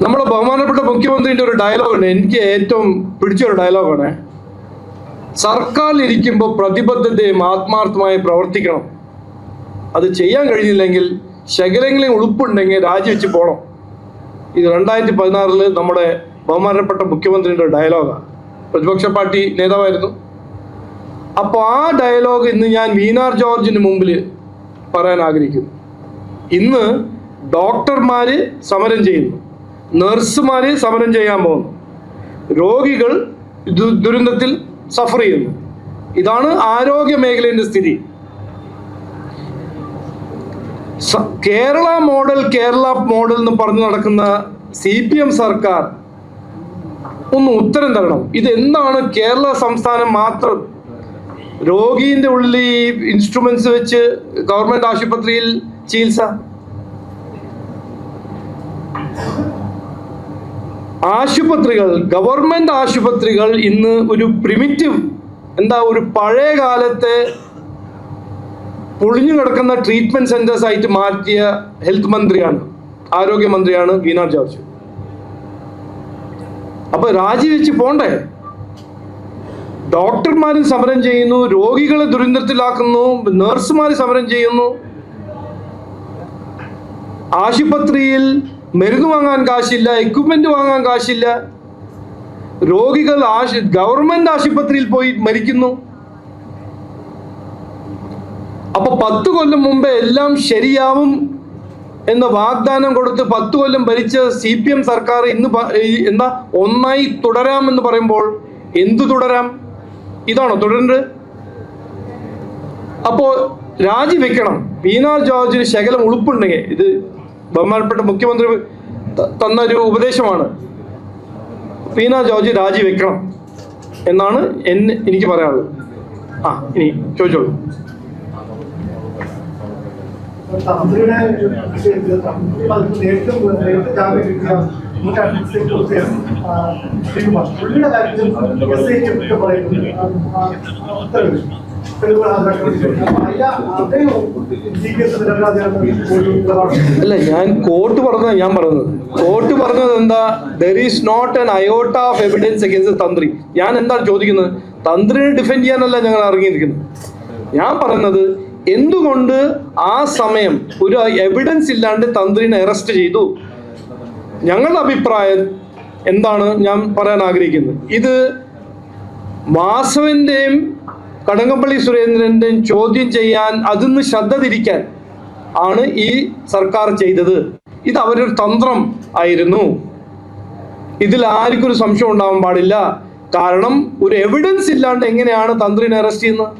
നമ്മുടെ ബഹുമാനപ്പെട്ട മുഖ്യമന്ത്രിയുടെ ഒരു ഡയലോഗാണ്, എനിക്ക് ഏറ്റവും പിടിച്ചൊരു ഡയലോഗാണ്. സർക്കാരിലിരിക്കുമ്പോൾ പ്രതിബദ്ധതയും ആത്മാർത്ഥമായി പ്രവർത്തിക്കണം. അത് ചെയ്യാൻ കഴിഞ്ഞില്ലെങ്കിൽ ശകലെങ്കിലും ഉളുപ്പുണ്ടെങ്കിൽ രാജിവെച്ച് പോകണം. ഇത് 2016 നമ്മുടെ ബഹുമാനപ്പെട്ട മുഖ്യമന്ത്രിയുടെ ഡയലോഗാണ്. പ്രതിപക്ഷ പാർട്ടി നേതാവായിരുന്നു. അപ്പോൾ ആ ഡയലോഗ് ഇന്ന് ഞാൻ വീണാർ ജോർജിന് മുമ്പിൽ പറയാൻ ആഗ്രഹിക്കുന്നു. ഇന്ന് ഡോക്ടർമാര് സമരം ചെയ്യുന്നു, നഴ്സുമാര് സമരം ചെയ്യാൻ പോകുന്നു, രോഗികൾ ദുരന്തത്തിൽ സഫർ ചെയ്യുന്നു. ഇതാണ് ആരോഗ്യ മേഖലയുടെ സ്ഥിതി. കേരള മോഡൽ എന്ന് പറഞ്ഞു നടക്കുന്ന CPM സർക്കാർ ഒന്ന് ഉത്തരം തരണം. ഇത് എന്താണ് കേരള സംസ്ഥാനം മാത്രം രോഗീന്റെ ഉള്ളിൽ ഈ ഇൻസ്ട്രുമെന്റ്സ് വെച്ച് ഗവൺമെന്റ് ആശുപത്രിയിൽ ചികിത്സ? ആശുപത്രികൾ, ഗവൺമെന്റ് ആശുപത്രികൾ ഇന്ന് ഒരു പ്രിമിറ്റീവ്, ഒരു പഴയ കാലത്തെ പൊളിഞ്ഞു കിടക്കുന്ന ട്രീറ്റ്മെന്റ് സെന്റേഴ്സ് ആയിട്ട് മാറ്റിയ ആരോഗ്യമന്ത്രിയാണ് വീണാർ ജോർജ്. അപ്പൊ രാജിവെച്ച് പോണ്ടേ? ഡോക്ടർമാരും സമരം ചെയ്യുന്നു, രോഗികളെ ദുരന്തത്തിലാക്കുന്നു, നഴ്സുമാര് സമരം ചെയ്യുന്നു, ആശുപത്രിയിൽ മരുന്ന് വാങ്ങാൻ കാശില്ല, എക്വിപ്മെന്റ് വാങ്ങാൻ കാശില്ല, രോഗികൾ ഗവൺമെന്റ് ആശുപത്രിയിൽ പോയി മരിക്കുന്നു. അപ്പൊ 10 കൊല്ലം മുമ്പേ എല്ലാം ശരിയാവും എന്ന വാഗ്ദാനം കൊടുത്ത് 10 കൊല്ലം ഭരിച്ച CPM സർക്കാർ ഇന്ന് ഒന്നായി തുടരാമെന്ന് പറയുമ്പോൾ എന്തു തുടരാം? ഇതാണോ തുടരേണ്ടത്? അപ്പോ രാജിവെക്കണം. വീണാർ ജോർജിന് ശകലം ഉളുപ്പുണ്ടെങ്കിൽ, ഇത് ബഹുമാനപ്പെട്ട മുഖ്യമന്ത്രി തന്ന ഒരു ഉപദേശമാണ്, വീണാർ ജോർജ് രാജിവെക്കണം എന്നാണ് എനിക്ക് പറയാനുള്ളത്. ഇനി ചോദിച്ചോളൂ. തന്ത്രിയുടെ വിഷയത്തിൽ പുള്ളിയുടെ കാര്യത്തിൽ അല്ല, ഞാൻ കോർട്ട് പറഞ്ഞത് എന്താ? There is not an iota of evidence against Tantri. ഞാൻ എന്താണ് ചോദിക്കുന്നത്? തന്ത്രിനെ ഡിഫെൻഡ് ചെയ്യാനല്ല ഞങ്ങൾ ഇറങ്ങിയിരിക്കുന്നത്. ഞാൻ പറയുന്നത് എന്തുകൊണ്ട് ആ സമയം ഒരു എവിഡൻസ് ഇല്ലാണ്ട് തന്ത്രിനെ അറസ്റ്റ് ചെയ്തു? ഞങ്ങളുടെ അഭിപ്രായം എന്താണ് ഞാൻ പറയാൻ ആഗ്രഹിക്കുന്നത്? ഇത് വാസവന്റെയും കടകംപള്ളി സുരേന്ദ്രന്റെയും ചോദ്യം ചെയ്യാൻ, അതിന്ന് ശ്രദ്ധ തിരിക്കാൻ ആണ് ഈ സർക്കാർ ചെയ്തത്. ഇത് അവരൊരു തന്ത്രം ആയിരുന്നു. ഇതിൽ ആർക്കും ഒരു സംശയം ഉണ്ടാവാൻ പാടില്ല. കാരണം ഒരു എവിഡൻസ് ഇല്ലാണ്ട് എങ്ങനെയാണ് തന്ത്രിനെ അറസ്റ്റ് ചെയ്യുന്നത്?